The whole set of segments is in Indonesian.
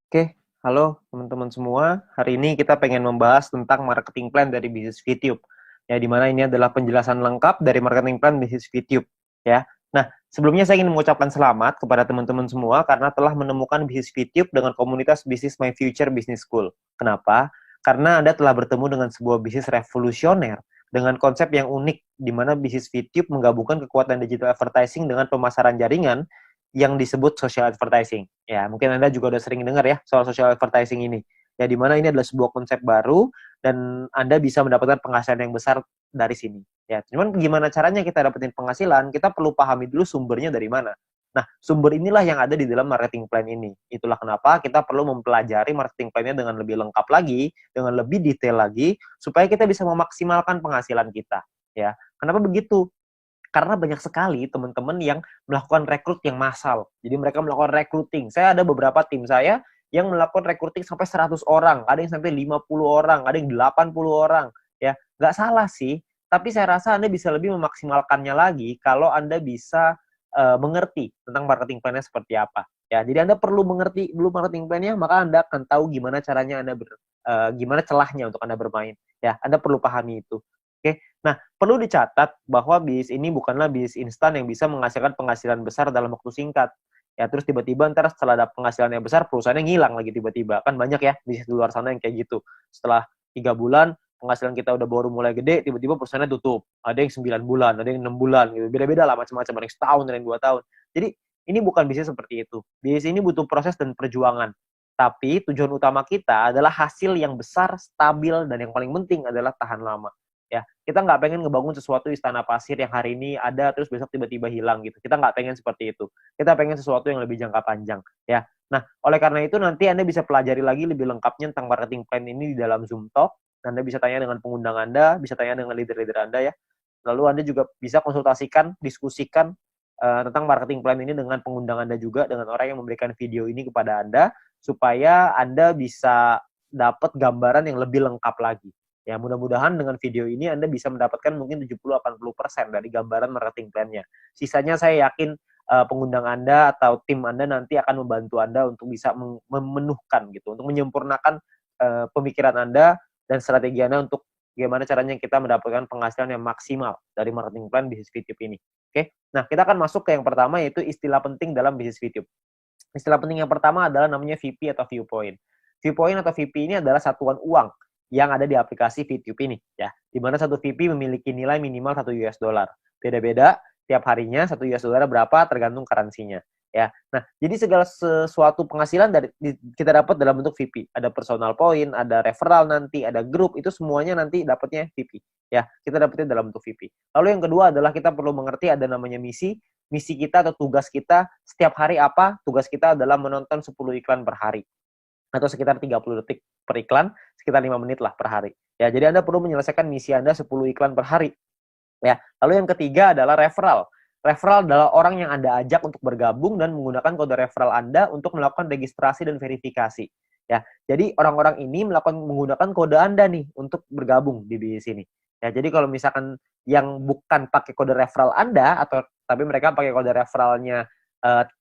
Oke, halo teman-teman semua. Hari ini kita pengen membahas tentang marketing plan dari bisnis VTube. Ya, di mana ini adalah penjelasan lengkap dari marketing plan bisnis VTube. Ya. Nah, sebelumnya saya ingin mengucapkan selamat kepada teman-teman semua karena telah menemukan bisnis VTube dengan komunitas bisnis My Future Business School. Kenapa? Karena Anda telah bertemu dengan sebuah bisnis revolusioner dengan konsep yang unik di mana bisnis VTube menggabungkan kekuatan digital advertising dengan pemasaran jaringan yang disebut social advertising. Ya, mungkin Anda juga udah sering dengar ya soal social advertising ini. Ya, di mana ini adalah sebuah konsep baru dan Anda bisa mendapatkan penghasilan yang besar dari sini. Ya, cuman gimana caranya kita dapetin penghasilan? Kita perlu pahami dulu sumbernya dari mana. Nah, sumber inilah yang ada di dalam marketing plan ini. Itulah kenapa kita perlu mempelajari marketing plan-nya dengan lebih lengkap lagi, dengan lebih detail lagi, supaya kita bisa memaksimalkan penghasilan kita. Ya, kenapa begitu? Karena banyak sekali teman-teman yang melakukan rekrut yang massal. Jadi mereka melakukan recruiting. Saya ada beberapa tim saya yang melakukan recruiting sampai 100 orang, ada yang sampai 50 orang, ada yang 80 orang. Ya, nggak salah sih, tapi saya rasa Anda bisa lebih memaksimalkannya lagi kalau Anda bisa mengerti tentang marketing plan-nya seperti apa. Ya, jadi Anda perlu mengerti dulu marketing plan-nya, maka Anda akan tahu gimana caranya gimana celahnya untuk Anda bermain. Ya, Anda perlu pahami itu. Oke. Nah, perlu dicatat bahwa bisnis ini bukanlah bisnis instan yang bisa menghasilkan penghasilan besar dalam waktu singkat. Ya, terus tiba-tiba ntar setelah ada penghasilan yang besar, perusahaannya ngilang lagi tiba-tiba. Kan banyak ya bisnis di luar sana yang kayak gitu. Setelah 3 bulan, penghasilan kita udah baru mulai gede, tiba-tiba perusahaannya tutup. Ada yang 9 bulan, ada yang 6 bulan, gitu. Beda-beda lah macam-macam. Ada yang setahun, ada yang 2 tahun. Jadi, ini bukan bisnis seperti itu. Bisnis ini butuh proses dan perjuangan. Tapi tujuan utama kita adalah hasil yang besar, stabil, dan yang paling penting adalah tahan lama. Ya, kita nggak pengen ngebangun sesuatu istana pasir yang hari ini ada terus besok tiba-tiba hilang gitu. Kita nggak pengen seperti itu. Kita pengen sesuatu yang lebih jangka panjang. Ya, nah oleh karena itu nanti Anda bisa pelajari lagi lebih lengkapnya tentang marketing plan ini di dalam Zoom Talk. Anda bisa tanya dengan pengundang Anda, bisa tanya dengan leader-leader Anda ya. Lalu Anda juga bisa konsultasikan, diskusikan tentang marketing plan ini dengan pengundang Anda juga, dengan orang yang memberikan video ini kepada Anda, supaya Anda bisa dapat gambaran yang lebih lengkap lagi. Ya, mudah-mudahan dengan video ini Anda bisa mendapatkan mungkin 70-80% dari gambaran marketing plan-nya. Sisanya saya yakin pengundang Anda atau tim Anda nanti akan membantu Anda untuk bisa memenuhkan gitu, untuk menyempurnakan pemikiran Anda dan strategi Anda untuk bagaimana caranya kita mendapatkan penghasilan yang maksimal dari marketing plan bisnis VTube ini. Oke, nah kita akan masuk ke yang pertama yaitu istilah penting dalam bisnis VTube. Istilah penting yang pertama adalah namanya VP atau viewpoint. Viewpoint atau VP ini adalah satuan uang yang ada di aplikasi VTube ini ya. Di mana satu VP memiliki nilai minimal 1 US dollar. Beda-beda tiap harinya 1 US dollar berapa tergantung currency-nya ya. Nah, jadi segala sesuatu penghasilan kita dapat dalam bentuk VP. Ada personal point, ada referral nanti, ada grup, itu semuanya nanti dapatnya VP ya. Kita dapatnya dalam bentuk VP. Lalu yang kedua adalah kita perlu mengerti ada namanya misi. Misi kita atau tugas kita setiap hari apa? Tugas kita adalah menonton 10 iklan per hari atau sekitar 30 detik per iklan, sekitar 5 menit lah per hari. Ya, jadi Anda perlu menyelesaikan misi Anda 10 iklan per hari. Ya. Lalu yang ketiga adalah referral. Referral adalah orang yang Anda ajak untuk bergabung dan menggunakan kode referral Anda untuk melakukan registrasi dan verifikasi. Ya, jadi orang-orang ini menggunakan kode Anda nih untuk bergabung di sini. Ya, jadi kalau misalkan yang bukan pakai kode referral Anda atau tapi mereka pakai kode referralnya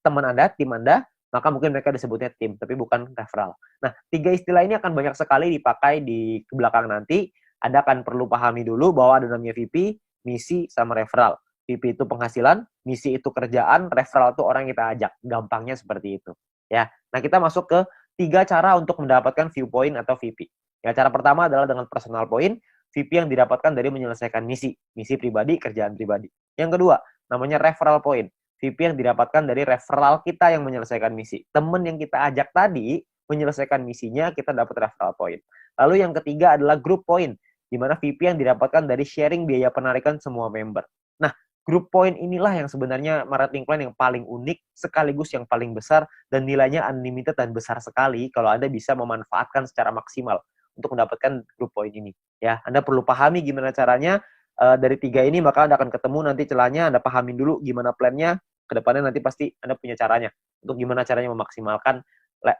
teman Anda, tim Anda, maka mungkin mereka disebutnya tim, tapi bukan referral. Nah, 3 istilah ini akan banyak sekali dipakai di belakang nanti. Anda akan perlu pahami dulu bahwa ada namanya VP, misi, sama referral. VP itu penghasilan, misi itu kerjaan, referral itu orang yang kita ajak. Gampangnya seperti itu. Ya. Nah, kita masuk ke 3 cara untuk mendapatkan viewpoint atau VP. Ya, cara pertama adalah dengan personal point, VP yang didapatkan dari menyelesaikan misi pribadi, kerjaan pribadi. Yang kedua, namanya referral point. VP yang didapatkan dari referral kita yang menyelesaikan misi. Temen yang kita ajak tadi menyelesaikan misinya, kita dapat referral point. Lalu yang ketiga adalah group point, di mana VP yang didapatkan dari sharing biaya penarikan semua member. Nah, group point inilah yang sebenarnya marketing plan yang paling unik, sekaligus yang paling besar, dan nilainya unlimited dan besar sekali kalau Anda bisa memanfaatkan secara maksimal untuk mendapatkan group point ini. Ya, Anda perlu pahami gimana caranya. Dari 3 ini maka Anda akan ketemu nanti celahnya, Anda pahamin dulu gimana plannya, kedepannya nanti pasti Anda punya caranya untuk gimana caranya memaksimalkan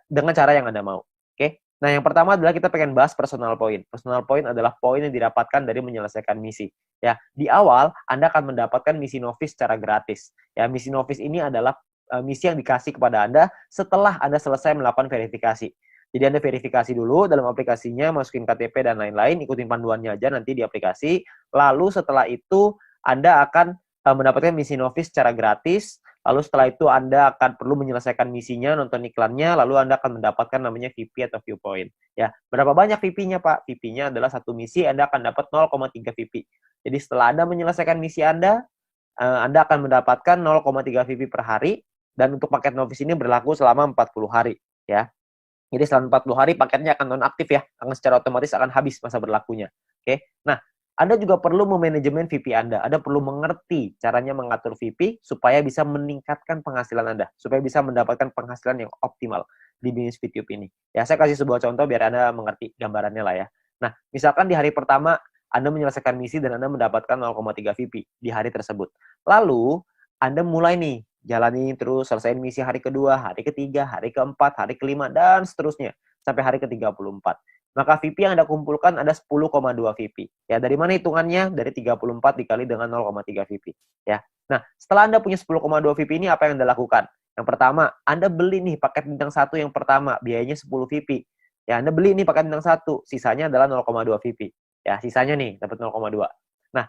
dengan cara yang Anda mau. Oke? Nah, yang pertama adalah kita pengen bahas personal point. Personal point adalah poin yang didapatkan dari menyelesaikan misi. Ya, di awal Anda akan mendapatkan misi novice secara gratis. Ya, misi novice ini adalah misi yang dikasih kepada Anda setelah Anda selesai melakukan verifikasi. Jadi Anda verifikasi dulu dalam aplikasinya, masukin KTP dan lain-lain, ikutin panduannya aja nanti di aplikasi. Lalu setelah itu Anda akan mendapatkan misi novis secara gratis. Lalu setelah itu Anda akan perlu menyelesaikan misinya, nonton iklannya, lalu Anda akan mendapatkan namanya VP atau viewpoint. Ya, berapa banyak VP-nya, Pak? VP-nya adalah satu misi, Anda akan dapat 0,3 VP. Jadi setelah Anda menyelesaikan misi Anda akan mendapatkan 0,3 VP per hari, dan untuk paket novice ini berlaku selama 40 hari. Ya. Jadi selama 40 hari paketnya akan nonaktif ya, akan secara otomatis akan habis masa berlakunya. Oke. Nah, Anda juga perlu memanajemen VP Anda. Anda perlu mengerti caranya mengatur VP supaya bisa meningkatkan penghasilan Anda, supaya bisa mendapatkan penghasilan yang optimal di bisnis VTube ini. Ya, saya kasih sebuah contoh biar Anda mengerti gambarannya lah ya. Nah, misalkan di hari pertama Anda menyelesaikan misi dan Anda mendapatkan 0,3 VP di hari tersebut. Lalu, Anda mulai nih jalani terus, selesaiin misi hari kedua, hari ketiga, hari keempat, hari kelima, dan seterusnya sampai hari ke-34. Maka VP yang Anda kumpulkan ada 10,2 VP. Ya, dari mana hitungannya? Dari 34 dikali dengan 0,3 VP. Ya. Nah, setelah Anda punya 10,2 VP ini, apa yang Anda lakukan? Yang pertama, Anda beli nih paket bintang 1 yang pertama, biayanya 10 VP. Ya, Anda beli nih paket bintang 1, sisanya adalah 0,2 VP. Ya, sisanya nih dapat 0,2. Nah,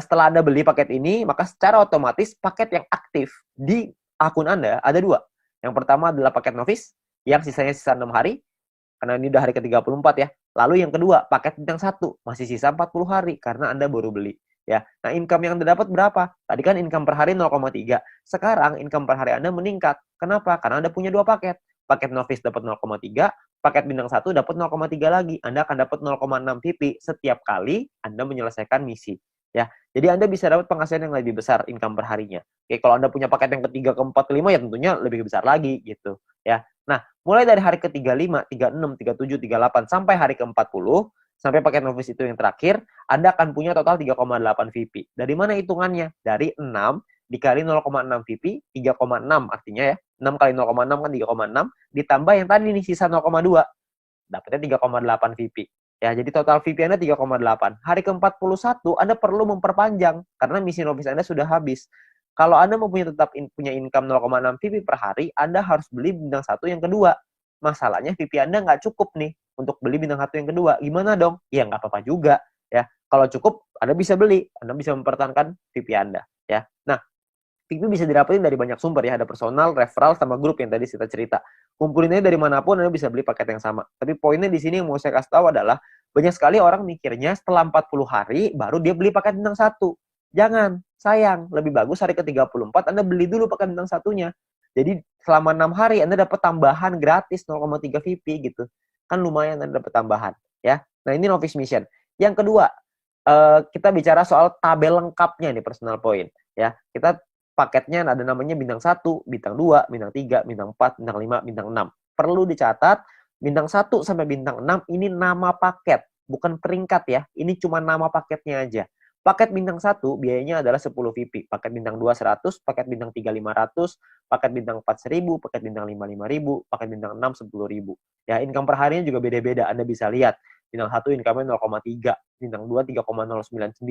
setelah Anda beli paket ini, maka secara otomatis paket yang aktif di akun Anda ada 2. Yang pertama adalah paket novice, yang sisanya sisa 6 hari, karena ini udah hari ke-34 ya. Lalu yang kedua, paket bintang 1, masih sisa 40 hari, karena Anda baru beli. Ya. Nah, income yang Anda dapat berapa? Tadi kan income per hari 0,3. Sekarang income per hari Anda meningkat. Kenapa? Karena Anda punya 2 paket. Paket novice dapat 0,3, paket bintang 1 dapat 0,3 lagi. Anda akan dapat 0,6 VP setiap kali Anda menyelesaikan misi. Ya, jadi Anda bisa dapat penghasilan yang lebih besar income per harinya. Oke, kalau Anda punya paket yang ketiga, keempat, kelima ya tentunya lebih besar lagi gitu. Ya, nah mulai dari hari ke-35, 36, 37, 38 sampai hari ke-40 sampai paket novice itu yang terakhir, Anda akan punya total 3,8 VP. Dari mana hitungannya? Dari 6 dikali 0,6 VP, 3,6 artinya ya. 6 kali 0,6 kan 3,6 ditambah yang tadi nih sisa 0,2. Dapatnya 3,8 VP. Ya, jadi total VP Anda 3,8. Hari ke-41 Anda perlu memperpanjang karena misi novice Anda sudah habis. Kalau Anda mau tetap punya income 0,6 VP per hari, Anda harus beli bintang 1 yang kedua. Masalahnya VP Anda nggak cukup nih untuk beli bintang 1 yang kedua. Gimana dong? Ya nggak apa-apa juga. Ya, kalau cukup Anda bisa beli, Anda bisa mempertahankan VP Anda. Ya, nah VP bisa didapetin dari banyak sumber ya, ada personal, referral, sama grup yang tadi kita cerita. Kumpulinnya dari manapun Anda bisa beli paket yang sama. Tapi poinnya di sini yang mau saya kasih tahu adalah banyak sekali orang mikirnya setelah 40 hari baru dia beli paket bintang 1. Jangan, sayang. Lebih bagus hari ke-34 Anda beli dulu paket bintang 1-nya. Jadi selama 6 hari Anda dapat tambahan gratis 0,3 VP gitu. Kan lumayan Anda dapat tambahan ya. Nah, ini novice mission. Yang kedua, kita bicara soal tabel lengkapnya nih personal point ya. Kita paketnya ada namanya bintang 1, bintang 2, bintang 3, bintang 4, bintang 5, bintang 6. Perlu dicatat, bintang 1 sampai bintang 6 ini nama paket, bukan peringkat ya. Ini cuma nama paketnya aja. Paket bintang 1 biayanya adalah 10 VP, paket bintang 2 100, paket bintang 3 500, paket bintang 4 1000, paket bintang 5 5000, paket bintang 6 10.000. Ya, income per harinya juga beda-beda. Anda bisa lihat. Bintang 1 income-nya 0,3, bintang 2 3,099,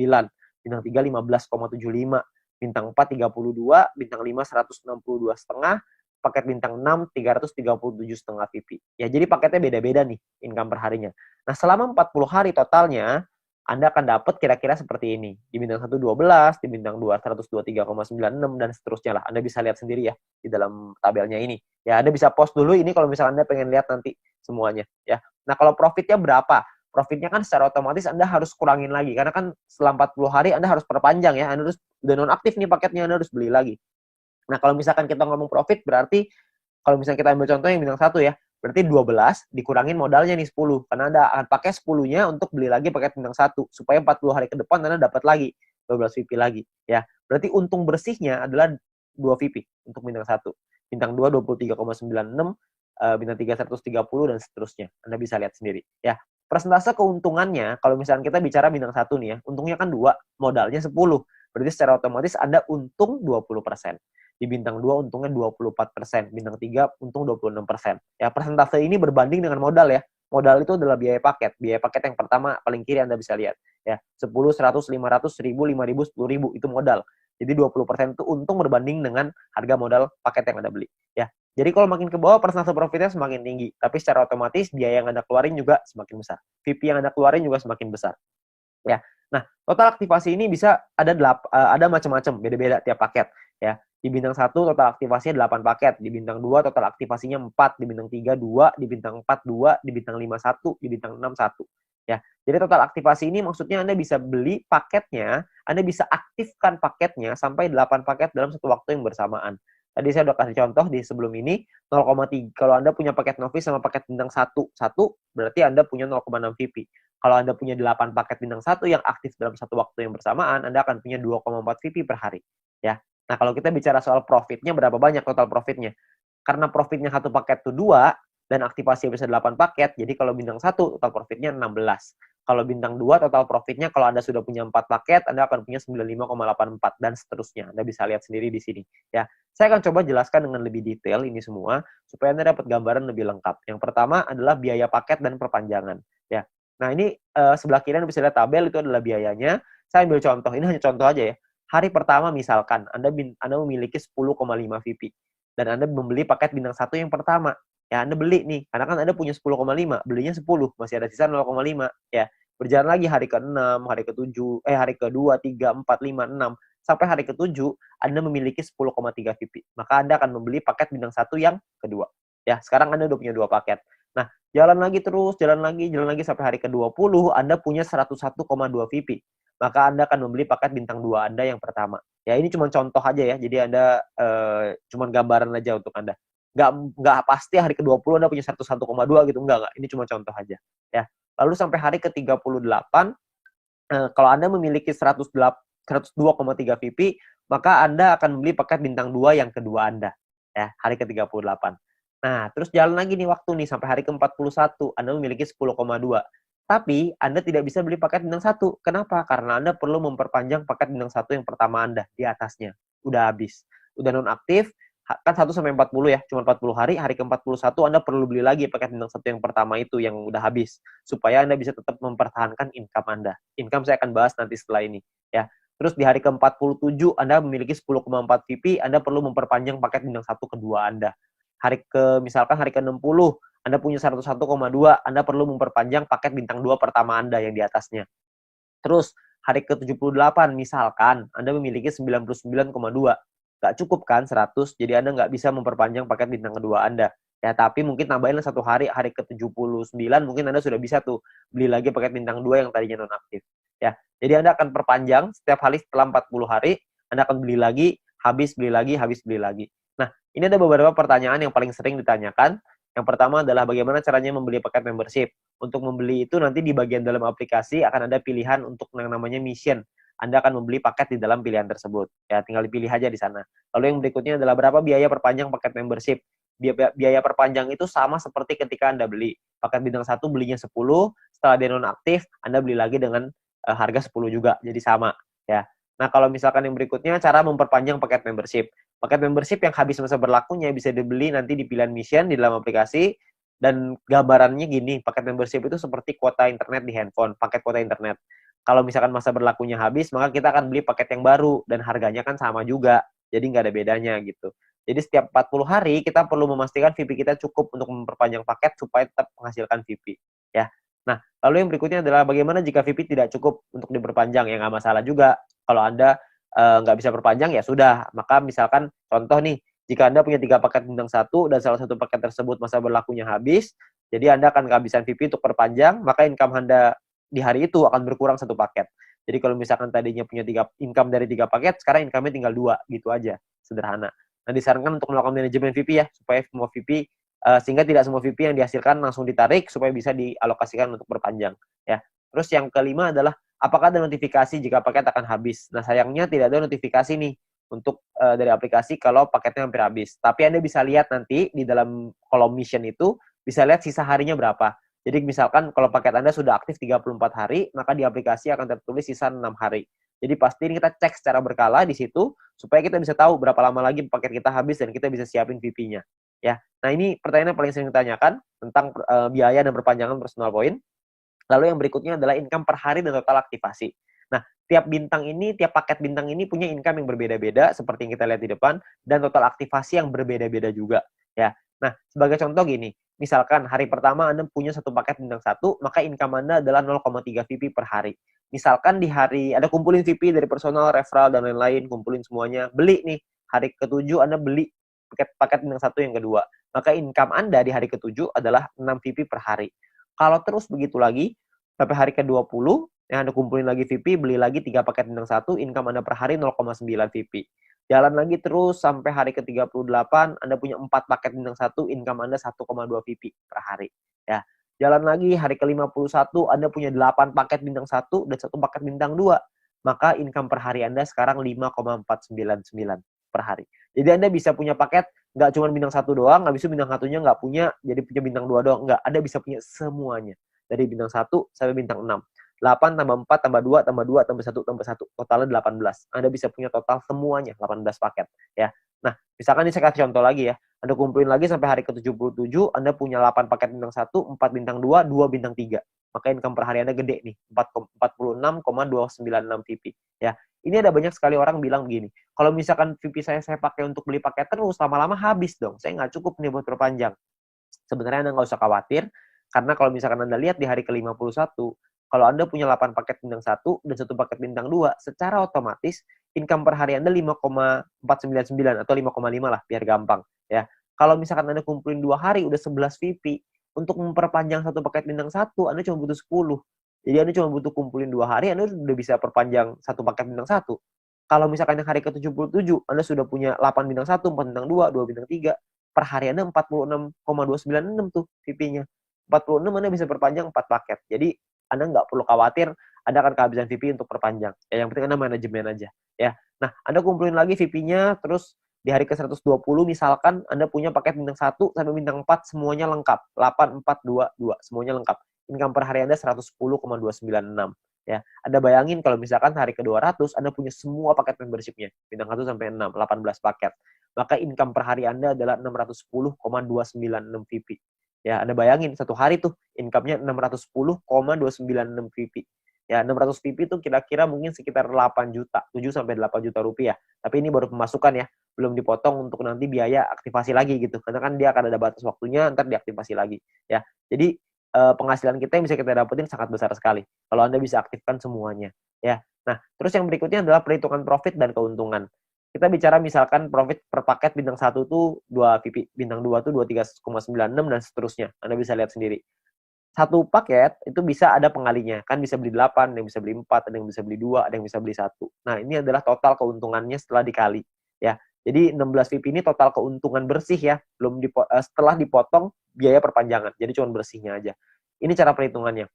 bintang 3 15,75, bintang 4 32, bintang 5 162,5, paket bintang 6 337,5 VP. Ya, jadi paketnya beda-beda nih income per harinya. Nah, selama 40 hari totalnya Anda akan dapat kira-kira seperti ini. Di bintang 1 12, di bintang 2 123,96 dan seterusnya lah. Anda bisa lihat sendiri ya di dalam tabelnya ini. Ya, Anda bisa post dulu ini kalau misalnya Anda pengen lihat nanti semuanya ya. Nah, kalau profitnya berapa? Profitnya kan secara otomatis Anda harus kurangin lagi karena kan setelah 40 hari Anda harus perpanjang ya. Anda harus udah nonaktif nih paketnya, Anda harus beli lagi. Nah, kalau misalkan kita ngomong profit berarti kalau misalnya kita ambil contoh yang bintang 1 ya, berarti 12 dikurangin modalnya nih 10 karena Anda akan pakai 10-nya untuk beli lagi paket bintang 1 supaya 40 hari ke depan Anda dapat lagi 12 VP lagi ya. Berarti untung bersihnya adalah 2 VP untuk bintang 1. Bintang 2 23,96, bintang 3 130 dan seterusnya. Anda bisa lihat sendiri ya. Persentase keuntungannya kalau misalnya kita bicara bintang 1 nih ya, untungnya kan 2, modalnya 10. Berarti secara otomatis Anda untung 20%. Di bintang 2 untungnya 24%, bintang 3 untung 26%. Ya, persentase ini berbanding dengan modal ya. Modal itu adalah biaya paket. Biaya paket yang pertama paling kiri Anda bisa lihat ya. 10, 100, 500, 1000, 5000, 10.000 itu modal. Jadi 20% itu untung berbanding dengan harga modal paket yang Anda beli. Ya. Jadi kalau makin ke bawah persentase profitnya semakin tinggi, tapi secara otomatis biaya yang Anda keluarin juga semakin besar. VP yang Anda keluarin juga semakin besar. Ya. Nah, total aktivasi ini bisa ada macam-macam, beda-beda tiap paket ya. Di bintang 1 total aktivasinya 8 paket, di bintang 2 total aktivasinya 4, di bintang 3 2, di bintang 4 2, di bintang 5 1, di bintang 6 1 ya. Jadi total aktivasi ini maksudnya Anda bisa beli paketnya, Anda bisa aktifkan paketnya sampai 8 paket dalam satu waktu yang bersamaan. Tadi saya udah kasih contoh di sebelum ini 0,3. Kalau Anda punya paket novice sama paket bintang 1, berarti Anda punya 0,6 VP. Kalau Anda punya 8 paket bintang 1 yang aktif dalam satu waktu yang bersamaan, Anda akan punya 2,4 VP per hari. Ya. Nah, kalau kita bicara soal profitnya, berapa banyak total profitnya? Karena profitnya satu paket itu 2, dan aktivasi bisa 8 paket, jadi kalau bintang 1, total profitnya 16. Kalau bintang 2, total profitnya kalau Anda sudah punya 4 paket, Anda akan punya 95,84, dan seterusnya. Anda bisa lihat sendiri di sini. Ya, saya akan coba jelaskan dengan lebih detail ini semua, supaya Anda dapat gambaran lebih lengkap. Yang pertama adalah biaya paket dan perpanjangan. Ya. Nah, ini sebelah kiri Anda bisa lihat tabel, itu adalah biayanya. Saya ambil contoh, ini hanya contoh aja ya. Hari pertama misalkan, Anda memiliki 10,5 VP. Dan Anda membeli paket bintang 1 yang pertama. Ya, Anda beli nih, karena kan Anda punya 10,5, belinya 10, masih ada sisa 0,5. Ya, berjalan lagi hari ke-6, hari ke-7, hari ke-2, 3, 4, 5, 6. Sampai hari ke-7, Anda memiliki 10,3 VP. Maka Anda akan membeli paket bintang 1 yang kedua. Ya, sekarang Anda udah punya 2 paket. Nah, jalan lagi terus, jalan lagi sampai hari ke-20, Anda punya 101,2 VP. Maka Anda akan membeli paket bintang 2 Anda yang pertama. Ya, ini cuma contoh aja ya, jadi Anda cuma gambaran aja untuk Anda. Nggak pasti hari ke-20 Anda punya 101,2 gitu, enggak. Ini cuma contoh aja. Ya. Lalu sampai hari ke-38, kalau Anda memiliki 102,3 VP, maka Anda akan membeli paket bintang 2 yang kedua Anda. Ya, hari ke-38. Nah, terus jalan lagi nih waktu nih, sampai hari ke-41, Anda memiliki 10,2. Tapi, Anda tidak bisa beli paket bintang 1. Kenapa? Karena Anda perlu memperpanjang paket bintang 1 yang pertama Anda, di atasnya. Udah habis. Udah nonaktif, kan 1 sampai 40 ya, cuma 40 hari, hari ke-41 Anda perlu beli lagi paket bintang 1 yang pertama itu yang udah habis, supaya Anda bisa tetap mempertahankan income Anda. Income saya akan bahas nanti setelah ini, ya. Terus di hari ke-47 Anda memiliki 10,4 VP, Anda perlu memperpanjang paket bintang 1 kedua Anda. Misalkan hari ke-60, Anda punya 101,2, Anda perlu memperpanjang paket bintang 2 pertama Anda yang di atasnya. Terus hari ke-78 misalkan Anda memiliki 99,2. Nggak cukup kan 100, jadi Anda nggak bisa memperpanjang paket bintang kedua Anda. Ya, tapi mungkin tambahin satu hari ke-79, mungkin Anda sudah bisa tuh beli lagi paket bintang 2 yang tadinya nonaktif. Ya, jadi Anda akan perpanjang setiap hari setelah 40 hari, Anda akan beli lagi, habis beli lagi, habis beli lagi. Nah, ini ada beberapa pertanyaan yang paling sering ditanyakan. Yang pertama adalah bagaimana caranya membeli paket membership. Untuk membeli itu nanti di bagian dalam aplikasi akan ada pilihan untuk yang namanya mission. Anda akan membeli paket di dalam pilihan tersebut. Ya, tinggal dipilih aja di sana. Lalu yang berikutnya adalah berapa biaya perpanjang paket membership. Biaya perpanjang itu sama seperti ketika Anda beli. Paket bintang 1 belinya 10, setelah dia nonaktif, Anda beli lagi dengan harga 10 juga. Jadi sama. Ya. Nah, kalau misalkan yang berikutnya, cara memperpanjang paket membership. Paket membership yang habis masa berlakunya bisa dibeli nanti di pilihan mission di dalam aplikasi. Dan gambarannya gini, paket membership itu seperti kuota internet di handphone, paket kuota internet. Kalau misalkan masa berlakunya habis, maka kita akan beli paket yang baru, dan harganya kan sama juga, jadi nggak ada bedanya gitu. Jadi setiap 40 hari, kita perlu memastikan VP kita cukup untuk memperpanjang paket supaya tetap menghasilkan VP. Ya. Nah, lalu yang berikutnya adalah bagaimana jika VP tidak cukup untuk diperpanjang, ya nggak masalah juga. Kalau Anda nggak bisa perpanjang, ya sudah. Maka misalkan, contoh nih, jika Anda punya 3 paket bintang 1 dan salah satu paket tersebut masa berlakunya habis, jadi Anda akan kehabisan VP untuk perpanjang, maka income Anda di hari itu akan berkurang 1 paket. Jadi kalau misalkan tadinya punya income dari 3 paket, sekarang income-nya tinggal 2, gitu aja. Sederhana. Nah, disarankan untuk melakukan manajemen VP ya, supaya semua VP, sehingga tidak semua VP yang dihasilkan langsung ditarik, supaya bisa dialokasikan untuk perpanjang. Ya. Terus yang kelima adalah, apakah ada notifikasi jika paket akan habis? Nah, sayangnya tidak ada notifikasi nih untuk dari aplikasi kalau paketnya hampir habis. Tapi Anda bisa lihat nanti di dalam kolom mission itu, bisa lihat sisa harinya berapa. Jadi misalkan kalau paket Anda sudah aktif 34 hari, maka di aplikasi akan tertulis sisa 6 hari. Jadi pasti ini kita cek secara berkala di situ, supaya kita bisa tahu berapa lama lagi paket kita habis dan kita bisa siapin VP-nya. Ya. Nah, ini pertanyaan yang paling sering ditanyakan tentang biaya dan perpanjangan personal point. Lalu yang berikutnya adalah income per hari dan total aktivasi. Nah, tiap paket bintang ini punya income yang berbeda-beda seperti yang kita lihat di depan dan total aktivasi yang berbeda-beda juga ya. Nah, sebagai contoh gini, misalkan hari pertama Anda punya satu paket bintang satu, maka income Anda adalah 0,3 VP per hari. Misalkan di hari Anda kumpulin VP dari personal, referral dan lain-lain, kumpulin semuanya, beli nih. Hari ke-7 Anda beli paket bintang satu yang kedua. Maka income Anda di hari ke-7 adalah 6 VP per hari. Kalau terus begitu lagi, sampai hari ke-20, yang Anda kumpulin lagi VP, beli lagi 3 paket bintang satu, income Anda per hari 0,9 VP. Jalan lagi terus sampai hari ke-38, Anda punya 4 paket bintang satu, income Anda 1,2 VP per hari. Ya. Jalan lagi hari ke-51, Anda punya 8 paket bintang satu dan 1 paket bintang 2. Maka income per hari Anda sekarang 5,499 per hari. Jadi Anda bisa punya paket nggak cuma bintang satu doang, nggak bisa bintang satunya nggak punya, jadi punya bintang 2 doang. Nggak, Anda bisa punya semuanya. Dari bintang 1 sampai bintang 6. 8 tambah 4 tambah 2 tambah 2 tambah 1 tambah 1. Totalnya 18. Anda bisa punya total semuanya 18 paket ya. Nah, misalkan ini saya kasih contoh lagi ya. Anda kumpulin lagi sampai hari ke-77, Anda punya 8 paket bintang 1, 4 bintang 2, 2 bintang 3. Maka income per hari Anda gede nih, 46,296 VP ya. Ini ada banyak sekali orang bilang begini, kalau misalkan VP saya pakai untuk beli paket terus, lama-lama habis dong. Saya nggak cukup nih buat perpanjang. Sebenarnya Anda nggak usah khawatir, karena kalau misalkan Anda lihat di hari ke-51, kalau Anda punya 8 paket bintang 1 dan 1 paket bintang 2, secara otomatis income per hari Anda 5,499 atau 5,5 lah, biar gampang. Ya. Kalau misalkan Anda kumpulin 2 hari, udah 11 VP, untuk memperpanjang 1 paket bintang 1, Anda cuma butuh 10. Jadi Anda cuma butuh kumpulin 2 hari, Anda udah bisa perpanjang 1 paket bintang 1. Kalau misalkan yang hari ke-77, Anda sudah punya 8 bintang 1, 4 bintang 2, 2 bintang 3, per hari Anda 46,296 tuh VP-nya. 46 Anda bisa perpanjang 4 paket. Jadi Anda nggak perlu khawatir Anda akan kehabisan VP untuk perpanjang. Ya, yang penting Anda manajemen aja. Ya. Nah, Anda kumpulin lagi VP-nya, terus di hari ke-120 misalkan Anda punya paket bintang 1 sampai bintang 4 semuanya lengkap. 8, 4, 2, 2 semuanya lengkap. Income per hari Anda 110,296. Ya, Anda bayangin kalau misalkan hari ke-200 Anda punya semua paket membership-nya, bintang 1 sampai 6, 18 paket. Maka income per hari Anda adalah 610,296 VP. Ya, Anda bayangin satu hari tuh income-nya 610,296 VP. Ya, 600 VP itu kira-kira mungkin sekitar 8 juta, 7 sampai 8 juta rupiah. Tapi ini baru pemasukan ya, belum dipotong untuk nanti biaya aktivasi lagi gitu. Karena kan dia akan ada batas waktunya, ntar diaktifasi lagi. Ya, jadi penghasilan kita yang bisa kita dapetin sangat besar sekali kalau Anda bisa aktifkan semuanya. Ya, nah terus yang berikutnya adalah perhitungan profit dan keuntungan. Kita bicara misalkan profit per paket bintang 1 tuh 2 VP, bintang 2 tuh 23,96 dan seterusnya. Anda bisa lihat sendiri. Satu paket itu bisa ada pengalinya. Kan bisa beli 8, ada yang bisa beli 4, ada yang bisa beli 2, ada yang bisa beli 1. Nah, ini adalah total keuntungannya setelah dikali. Ya, jadi 16 VP ini total keuntungan bersih ya, setelah dipotong biaya perpanjangan. Jadi cuma bersihnya aja. Ini cara perhitungannya.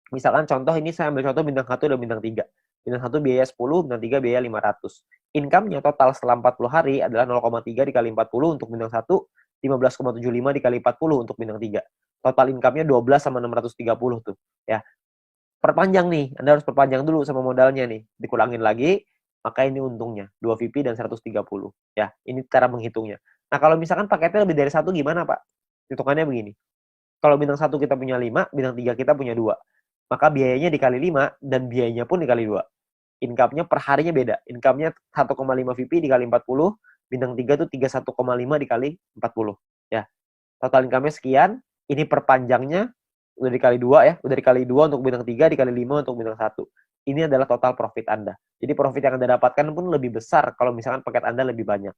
Misalkan contoh ini saya ambil contoh bintang 1 dan bintang 3. Bintang 1 biaya 10, bintang 3 biaya 500. Income-nya total setelah 40 hari adalah 0,3 dikali 40 untuk bintang 1, 15,75 dikali 40 untuk bintang 3. Total income-nya 12 sama 630 tuh. Ya. Perpanjang nih, Anda harus perpanjang dulu sama modalnya nih. Dikurangin lagi, maka ini untungnya 2 VP dan 130. Ya, ini cara menghitungnya. Nah, kalau misalkan paketnya lebih dari 1 gimana, Pak? Hitungannya begini. Kalau bintang 1 kita punya 5, bintang 3 kita punya 2. Maka biayanya dikali 5 dan biayanya pun dikali 2. Income-nya per harinya beda. Income-nya 1,5 VP dikali 40, bintang 3 tuh 31,5 dikali 40. Ya. Total income-nya sekian, ini perpanjangnya udah dikali 2 ya, udah dikali 2 untuk bintang 3, dikali 5 untuk bintang 1. Ini adalah total profit Anda. Jadi profit yang Anda dapatkan pun lebih besar kalau misalkan paket Anda lebih banyak.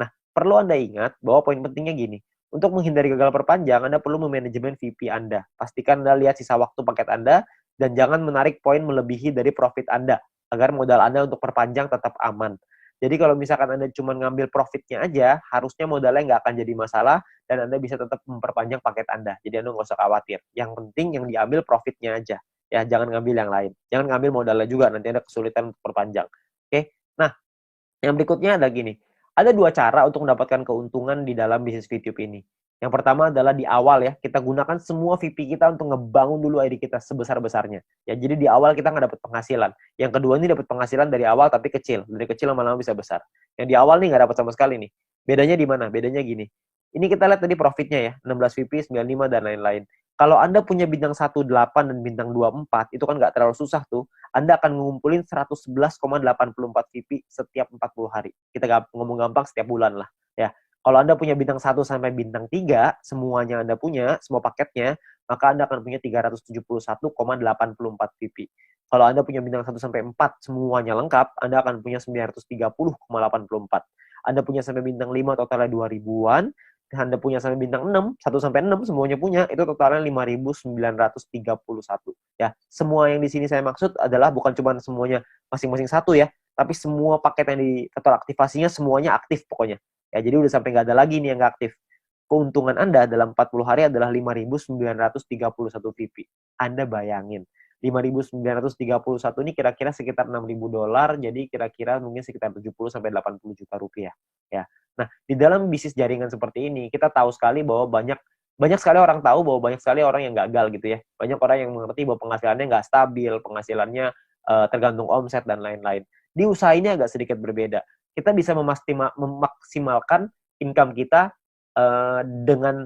Nah, perlu Anda ingat bahwa poin pentingnya gini. Untuk menghindari gagal perpanjang, Anda perlu memanajemen VP Anda. Pastikan Anda lihat sisa waktu paket Anda dan jangan menarik poin melebihi dari profit Anda agar modal Anda untuk perpanjang tetap aman. Jadi kalau misalkan Anda cuma ngambil profitnya aja, harusnya modalnya nggak akan jadi masalah dan Anda bisa tetap memperpanjang paket Anda. Jadi Anda nggak usah khawatir. Yang penting yang diambil profitnya aja. Ya, jangan ngambil yang lain. Jangan ngambil modalnya juga, nanti Anda kesulitan untuk perpanjang. Oke? Nah, yang berikutnya adalah gini. Ada 2 cara untuk mendapatkan keuntungan di dalam bisnis VTube ini. Yang pertama adalah di awal ya, kita gunakan semua VP kita untuk ngebangun dulu ID kita sebesar-besarnya. Ya, jadi di awal kita nggak dapat penghasilan. Yang kedua ini dapat penghasilan dari awal tapi kecil. Dari kecil lama-lama bisa besar. Yang di awal nih nggak dapat sama sekali nih. Bedanya di mana? Bedanya gini. Ini kita lihat tadi profitnya ya, 16 VP, 95 dan lain-lain. Kalau Anda punya bintang 18 dan bintang 24, itu kan nggak terlalu susah tuh. Anda akan ngumpulin 111,84 VP setiap 40 hari. Kita ngomong gampang setiap bulan lah. Ya. Kalau Anda punya bintang 1 sampai bintang 3, semuanya Anda punya, semua paketnya, maka Anda akan punya 371,84 VP. Kalau Anda punya bintang 1 sampai 4, semuanya lengkap, Anda akan punya 930,84. Anda punya sampai bintang 5, totalnya 2000-an. Anda punya sampai bintang 6, 1 sampai 6 semuanya punya, itu totalnya 5.931. Ya, semua yang di sini saya maksud adalah bukan cuma semuanya masing-masing satu ya, tapi semua paket yang di total aktivasinya semuanya aktif pokoknya. Ya, jadi udah sampai nggak ada lagi nih yang nggak aktif. Keuntungan Anda dalam 40 hari adalah 5.931 VP. Anda bayangin, 5.931 ini kira-kira sekitar $6.000, jadi kira-kira mungkin sekitar 70 sampai 80 juta rupiah. Ya. Nah, di dalam bisnis jaringan seperti ini, kita tahu sekali bahwa banyak sekali orang tahu bahwa banyak sekali orang yang gagal gitu ya. Banyak orang yang mengerti bahwa penghasilannya nggak stabil, penghasilannya tergantung omset dan lain-lain. Di usaha ini agak sedikit berbeda. Kita bisa memaksimalkan income kita dengan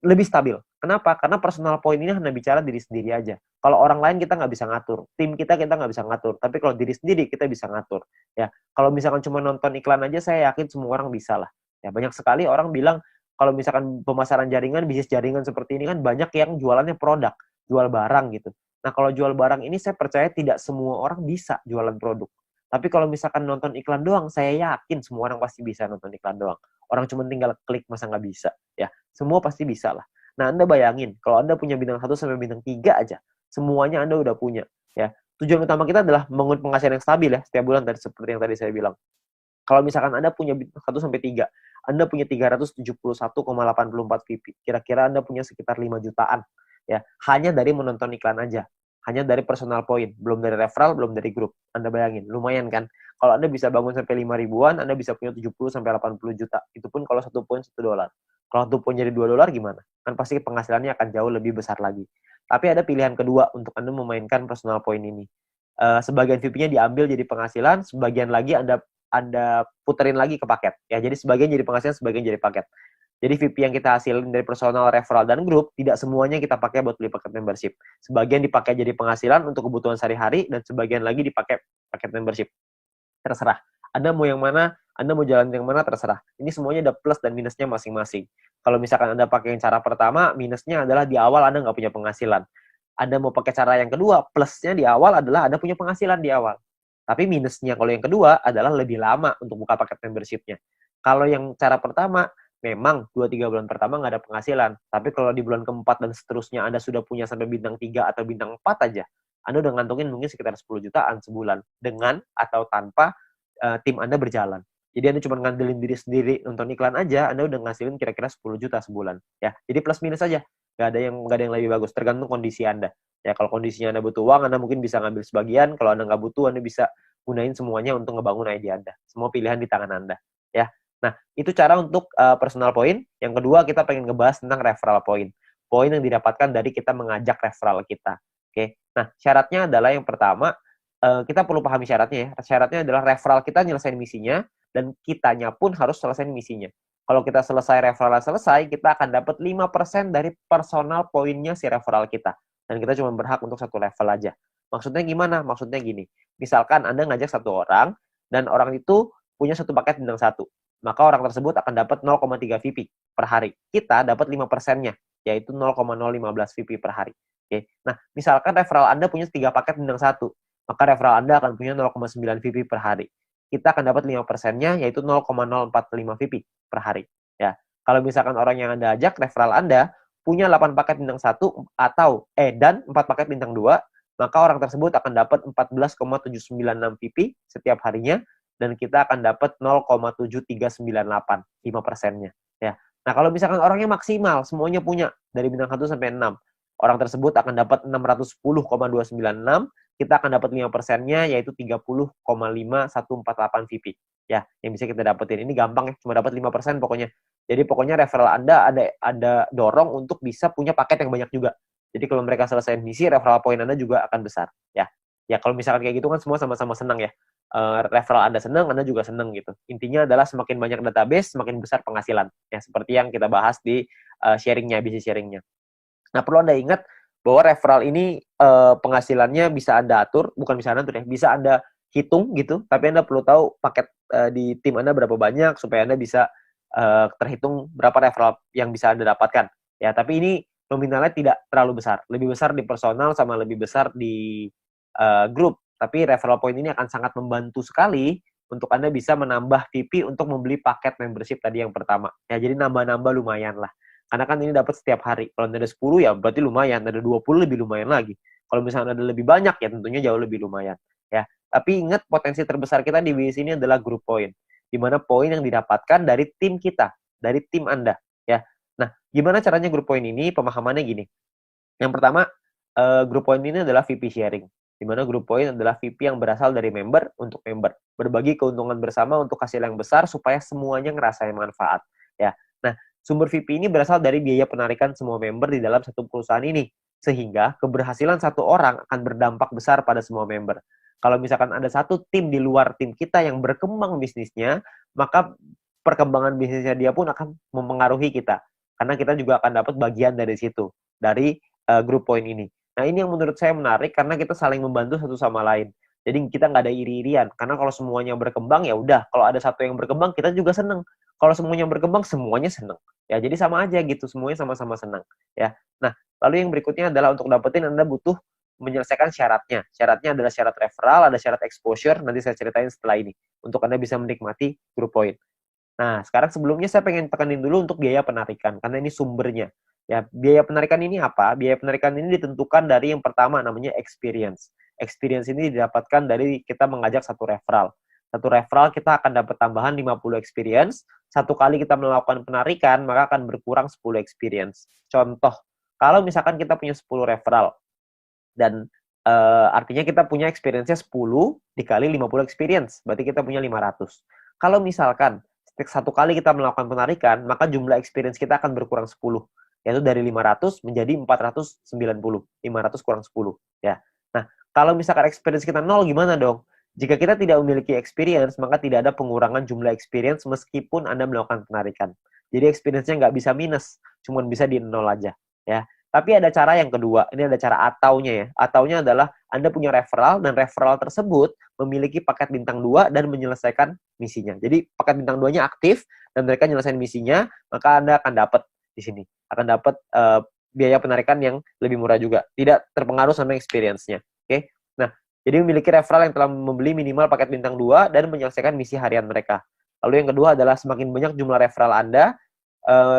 lebih stabil. Kenapa? Karena personal point ini hanya bicara diri sendiri aja. Kalau orang lain kita nggak bisa ngatur, tim kita nggak bisa ngatur. Tapi kalau diri sendiri kita bisa ngatur. Ya, kalau misalkan cuma nonton iklan aja, saya yakin semua orang bisa lah. Ya, banyak sekali orang bilang kalau misalkan pemasaran jaringan, bisnis jaringan seperti ini kan banyak yang jualannya produk, jual barang gitu. Nah, kalau jual barang ini saya percaya tidak semua orang bisa jualan produk. Tapi kalau misalkan nonton iklan doang, saya yakin semua orang pasti bisa nonton iklan doang. Orang cuma tinggal klik, masa nggak bisa? Ya, semua pasti bisa lah. Nah, Anda bayangin, kalau Anda punya bintang 1 sampai bintang 3 aja, semuanya Anda udah punya. Ya, tujuan utama kita adalah membangun penghasilan yang stabil ya, setiap bulan tadi seperti yang tadi saya bilang. Kalau misalkan Anda punya bintang 1 sampai 3, Anda punya 371,84 VP. Kira-kira Anda punya sekitar 5 jutaan. Ya, hanya dari menonton iklan aja. Hanya dari personal point, belum dari referral, belum dari grup. Anda bayangin, lumayan kan? Kalau Anda bisa bangun sampai 5 ribuan, Anda bisa punya 70 sampai 80 juta. Itu pun kalau 1 poin $1. Kalau 1 poin jadi $2 gimana? Kan pasti penghasilannya akan jauh lebih besar lagi. Tapi ada pilihan kedua untuk Anda memainkan personal point ini. Sebagian VP-nya diambil jadi penghasilan, sebagian lagi Anda puterin lagi ke paket. Ya, jadi sebagian jadi penghasilan, sebagian jadi paket. Jadi VP yang kita hasilin dari personal, referral, dan grup, tidak semuanya kita pakai buat beli paket membership. Sebagian dipakai jadi penghasilan untuk kebutuhan sehari-hari, dan sebagian lagi dipakai paket membership. Terserah. Anda mau yang mana, Anda mau jalan yang mana, terserah. Ini semuanya ada plus dan minusnya masing-masing. Kalau misalkan Anda pakai yang cara pertama, minusnya adalah di awal Anda nggak punya penghasilan. Anda mau pakai cara yang kedua, plusnya di awal adalah Anda punya penghasilan di awal. Tapi minusnya kalau yang kedua adalah lebih lama untuk buka paket membership-nya. Kalau yang cara pertama, memang 2-3 bulan pertama nggak ada penghasilan. Tapi kalau di bulan keempat dan seterusnya Anda sudah punya sampai bintang 3 atau bintang 4 aja, Anda udah ngantongin mungkin sekitar 10 jutaan sebulan. Dengan atau tanpa tim Anda berjalan. Jadi Anda cuma ngandelin diri sendiri nonton iklan aja, Anda udah ngasilin kira-kira 10 juta sebulan. Ya, jadi plus minus aja. Nggak ada yang lebih bagus, tergantung kondisi Anda. Ya, kalau kondisinya Anda butuh uang, Anda mungkin bisa ngambil sebagian. Kalau Anda nggak butuh, Anda bisa gunain semuanya untuk ngebangun ide Anda. Semua pilihan di tangan Anda. Ya, nah itu cara untuk personal point. Yang kedua, kita pengen ngebahas tentang referral point. Poin yang didapatkan dari kita mengajak referral kita. Oke, nah syaratnya adalah yang pertama, kita perlu pahami syaratnya ya. Syaratnya adalah referral kita nyelesain misinya, dan kitanya pun harus selesai misinya. Kalau kita selesai referral selesai, kita akan dapat 5% dari personal poinnya si referral kita. Dan kita cuma berhak untuk satu level aja. Maksudnya gimana? Maksudnya gini. Misalkan Anda ngajak satu orang, dan orang itu punya satu paket bintang 1. Maka orang tersebut akan dapat 0,3 VP per hari. Kita dapat 5%-nya, yaitu 0,015 VP per hari. Oke. Nah, misalkan referral Anda punya 3 paket bintang 1, maka referral Anda akan punya 0,9 VP per hari. Kita akan dapat 5%-nya, yaitu 0,045 VP per hari. Ya. Kalau misalkan orang yang Anda ajak, referral Anda punya 8 paket bintang 1 dan 4 paket bintang 2, maka orang tersebut akan dapat 14,796 VP setiap harinya, dan kita akan dapat 0,7398, 5%-nya. Ya. Nah, kalau misalkan orangnya maksimal, semuanya punya, dari bintang 1 sampai 6, orang tersebut akan dapat 610,296, kita akan dapat 5%-nya, yaitu 30,5148 VP. Ya, yang bisa kita dapetin. Ini gampang ya, cuma dapat 5% pokoknya. Jadi pokoknya referral Anda ada dorong untuk bisa punya paket yang banyak juga. Jadi kalau mereka selesai misi, referral point Anda juga akan besar. Ya, ya kalau misalkan kayak gitu kan semua sama-sama senang ya. Referral Anda senang, Anda juga senang gitu. Intinya adalah semakin banyak database, semakin besar penghasilan. Ya, seperti yang kita bahas di sharingnya, bisnis sharingnya. Nah, perlu Anda ingat bahwa referral ini penghasilannya bisa Anda atur, bukan bisa Anda atur ya, bisa Anda hitung gitu, tapi Anda perlu tahu paket di tim Anda berapa banyak supaya Anda bisa terhitung berapa referral yang bisa Anda dapatkan. Ya, tapi ini nominalnya tidak terlalu besar. Lebih besar di personal sama lebih besar di grup. Tapi referral point ini akan sangat membantu sekali untuk Anda bisa menambah VP untuk membeli paket membership tadi yang pertama. Ya, jadi nambah-nambah lumayan lah. Karena kan ini dapat setiap hari. Kalau ada 10 ya berarti lumayan, ada 20 lebih lumayan lagi. Kalau misalnya ada lebih banyak ya tentunya jauh lebih lumayan. Ya, tapi ingat potensi terbesar kita di bisnis ini adalah group point. Di mana poin yang didapatkan dari tim kita, dari tim Anda, ya. Nah, gimana caranya group point ini? Pemahamannya gini. Yang pertama, group point ini adalah VP sharing. Di mana group point adalah VP yang berasal dari member untuk member. Berbagi keuntungan bersama untuk hasil yang besar supaya semuanya ngerasain manfaat. Ya. Nah, sumber VP ini berasal dari biaya penarikan semua member di dalam satu perusahaan ini. Sehingga keberhasilan satu orang akan berdampak besar pada semua member. Kalau misalkan ada satu tim di luar tim kita yang berkembang bisnisnya, maka perkembangan bisnisnya dia pun akan mempengaruhi kita. Karena kita juga akan dapat bagian dari situ. Dari group point ini. Nah, ini yang menurut saya menarik karena kita saling membantu satu sama lain. Jadi kita nggak ada iri-irian. Karena kalau semuanya berkembang, ya udah. Kalau ada satu yang berkembang, kita juga seneng. Kalau semuanya berkembang, semuanya seneng. Ya, jadi sama aja gitu. Semuanya sama-sama seneng. Ya. Nah, lalu yang berikutnya adalah untuk dapetin Anda butuh menyelesaikan syaratnya. Syaratnya adalah syarat referral, ada syarat exposure. Nanti saya ceritain setelah ini. Untuk Anda bisa menikmati group point. Nah, sekarang sebelumnya saya pengen tekanin dulu untuk biaya penarikan, karena ini sumbernya. Ya, biaya penarikan ini apa? Biaya penarikan ini ditentukan dari yang pertama namanya experience. Experience ini didapatkan dari kita mengajak satu referral. Satu referral kita akan dapat tambahan 50 experience. Satu kali kita melakukan penarikan, maka akan berkurang 10 experience. Contoh, kalau misalkan kita punya 10 referral, dan artinya kita punya experience-nya 10 dikali 50 experience, berarti kita punya 500. Kalau misalkan satu kali kita melakukan penarikan, maka jumlah experience kita akan berkurang 10. Yaitu dari 500 menjadi 490. 500 kurang 10. Ya. Nah, kalau misalkan experience kita 0, gimana dong? Jika kita tidak memiliki experience, maka tidak ada pengurangan jumlah experience meskipun Anda melakukan penarikan. Jadi experience-nya nggak bisa minus, cuma bisa di 0 aja. Ya. Tapi ada cara yang kedua, ini ada cara ataunya ya. Ataunya adalah Anda punya referral, dan referral tersebut memiliki paket bintang 2 dan menyelesaikan misinya. Jadi paket bintang 2-nya aktif, dan mereka menyelesaikan misinya, maka Anda akan dapat di sini. Akan dapat biaya penarikan yang lebih murah juga. Tidak terpengaruh sama experience-nya. Oke? Nah, jadi memiliki referral yang telah membeli minimal paket bintang 2 dan menyelesaikan misi harian mereka. Lalu yang kedua adalah semakin banyak jumlah referral Anda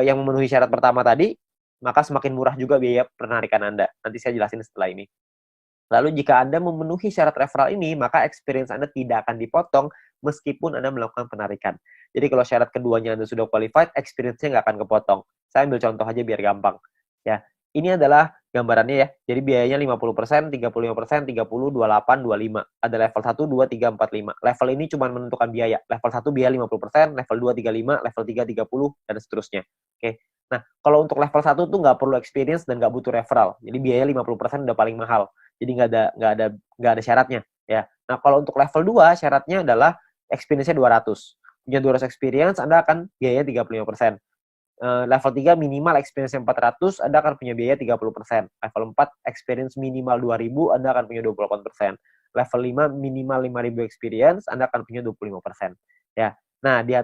yang memenuhi syarat pertama tadi, maka semakin murah juga biaya penarikan Anda. Nanti saya jelasin setelah ini. Lalu jika Anda memenuhi syarat referral ini, maka experience Anda tidak akan dipotong meskipun Anda melakukan penarikan. Jadi kalau syarat keduanya Anda sudah qualified, experience-nya nggak akan kepotong. Saya ambil contoh aja biar gampang. Ya, ini adalah gambarannya ya. Jadi biayanya 50%, 35%, 30, 28, 25. Ada level 1, 2, 3, 4, 5. Level ini cuma menentukan biaya. Level 1 biaya 50%, level 2 35, level 3 30, dan seterusnya. Oke. Nah, kalau untuk level 1 tuh nggak perlu experience dan nggak butuh referral. Jadi biaya 50% udah paling mahal. Jadi nggak ada syaratnya. Ya. Nah, kalau untuk level 2 syaratnya adalah experience-nya 200. Punya 200 experience, Anda akan biaya 35%. Level 3 minimal experience 400, Anda akan punya biaya 30%. Level 4 experience minimal 2000, Anda akan punya 28%. Level 5 minimal 5000 experience, Anda akan punya 25%. Ya. Nah, di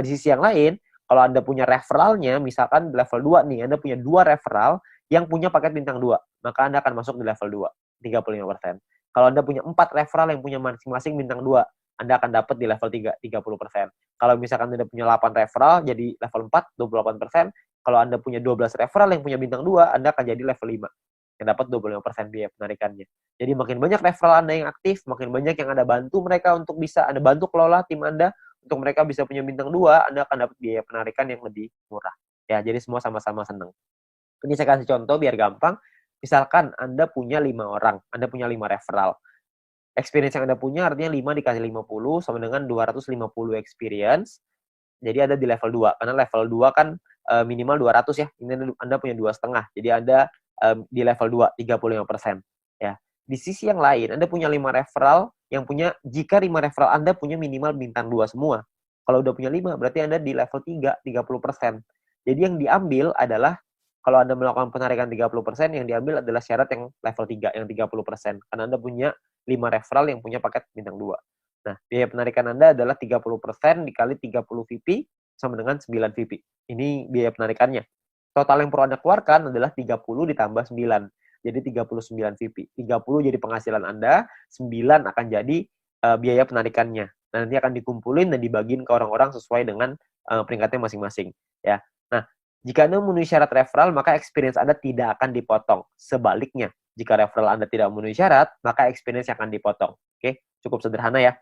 sisi yang lain, kalau Anda punya referralnya, misalkan level 2 nih, Anda punya 2 referral yang punya paket bintang 2, maka Anda akan masuk di level 2, 35%. Kalau Anda punya 4 referral yang punya masing-masing bintang 2, Anda akan dapat di level 3, 30%. Kalau misalkan Anda punya 8 referral, jadi level 4, 28%. Kalau Anda punya 12 referral yang punya bintang 2, Anda akan jadi level 5, yang dapat 25% biaya penarikannya. Jadi makin banyak referral Anda yang aktif, makin banyak yang Anda bantu mereka untuk bisa, Anda bantu kelola tim Anda, untuk mereka bisa punya bintang 2, Anda akan dapat biaya penarikan yang lebih murah. Ya, jadi semua sama-sama senang. Ini saya kasih contoh biar gampang. Misalkan Anda punya 5 orang, Anda punya 5 referral. Experience yang Anda punya artinya 5 dikali 50 sama dengan 250 experience. Jadi Anda di level 2. Karena level 2 kan minimal 200 ya. Ini Anda punya 2,5. Jadi Anda di level 2, 35%. Ya. Di sisi yang lain, Anda punya 5 referral yang punya, jika 5 referral Anda punya minimal bintang 2 semua. Kalau udah punya 5, berarti Anda di level 3, 30%. Jadi yang diambil adalah kalau Anda melakukan penarikan 30%, yang diambil adalah syarat yang level 3, yang 30%. Karena Anda punya 5 referral yang punya paket bintang 2. Nah, biaya penarikan Anda adalah 30% dikali 30 VP sama dengan 9 VP. Ini biaya penarikannya. Total yang perlu Anda keluarkan adalah 30 ditambah 9. Jadi 39 VP. 30 jadi penghasilan Anda, 9 akan jadi biaya penarikannya. Nah, nanti akan dikumpulin dan dibagiin ke orang-orang sesuai dengan peringkatnya masing-masing. Ya. Nah, jika Anda memenuhi syarat referral, maka experience Anda tidak akan dipotong. Sebaliknya, jika referral Anda tidak memenuhi syarat, maka experience akan dipotong. Oke, cukup sederhana ya.